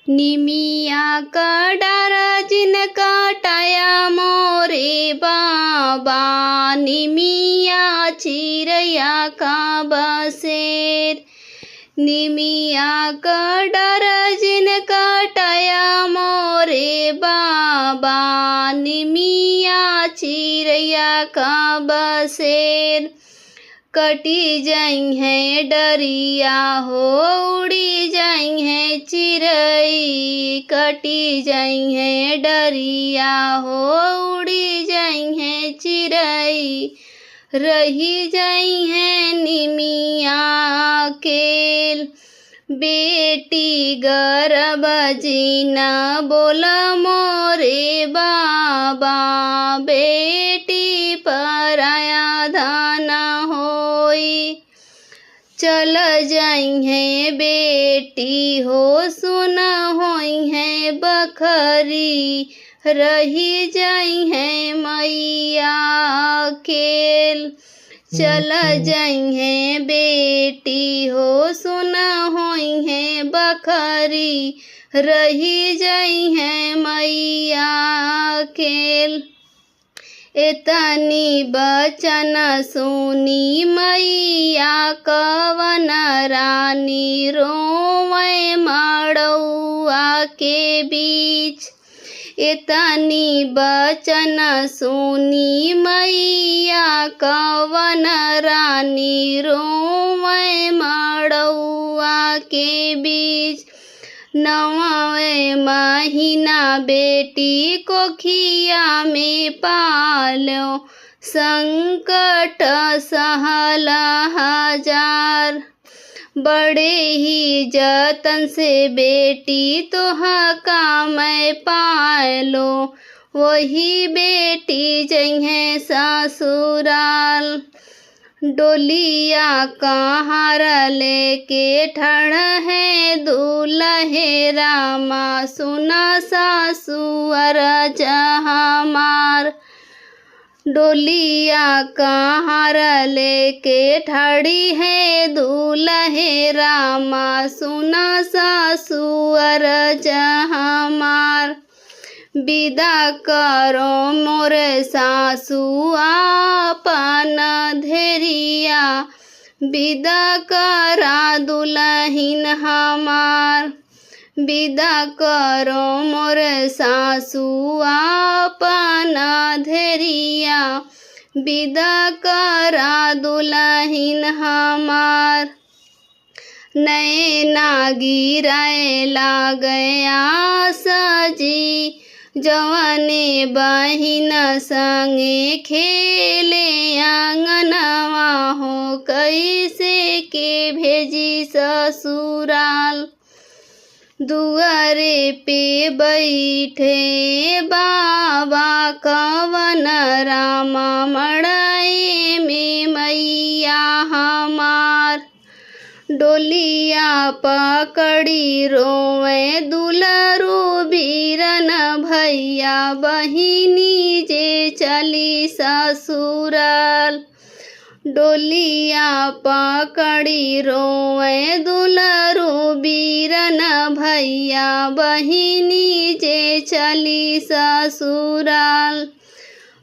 निमिया का डारा जिनका टाया मोरे बाबा, निमिया चिरैया का बसेर। निमिया का डारा जिनका टाया मोरे बाबा, निमिया चिरैया का बसेर। कटी जाई है डरिया हो उड़ी जाई है चिरई, कटी जाई है डरिया हो उड़ी जाई है चिरई। रही जाई है निमिया केल, बेटी गर्भ जीना बोल मोरे बाबा, बेटी पराया धन होई। चल जाई है बेटी हो सुन होई है बखरी, रही जाई है मैया केल। चल जाई है बेटी हो सुन होई है बखरी, रही जाई है मैया केल। एतनी बचन सुनी मैया कवन रानी रोवे मड़ौआ के बीच। एतनी बचन सुनी मैया कवन रानी रोवे मड़ौआ के बीच। 9वें महीना बेटी को खिया में पालो, संकट सहल हजार। बड़े ही जतन से बेटी तोहा का मैं पालो, वही बेटी जइहे ससुराल। डोलिया कहार लेके ठड़ है दूल्हे रामा, सुना सासुअर जहमार। डोलिया कहार लेके ठड़ी है दूल्हे रामा, सुना सासुअर जहमार। विदा करो मोरे सासु आपन धेरिया, विदा करा दुल्हिन हमार। विदा करो मोरे सासु आपन धेरिया, विदा करा दुल्हिन हमार। नैना गिराए लागया सजी, जवने बहिन संगे खेले आंगनवा हो, कैसे के भेजी ससुराल। दुआरे पे बैठे बाबा कवन रामा, मड़ाए में मैया हमार। डोलिया पकड़ी रोवे दुलरू बीरन भैया, बहिनी जे चली ससुराल। डोलिया पकड़ी रोवे दुलरू बीरन भैया, बहिनी जे चली ससुराल।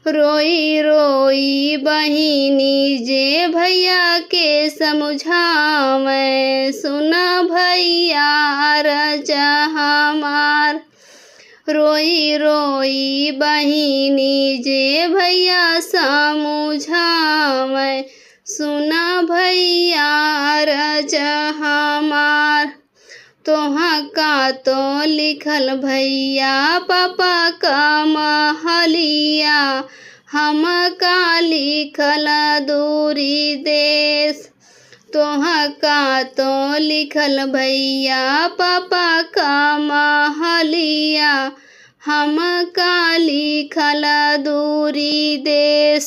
रोई रोई बहिनी जे भैया के समझावे, सुना भैया रजा हमार। रोई रोई बहिनी जे भैया समझावे, सुना भैया रजा हमार। तोहा का तो लिखल भैया पापा का महलिया, हम का लिखल दूरी देश। तोहा का तो लिखल भैया पापा का महलिया, हम का लिखल दूरी देश।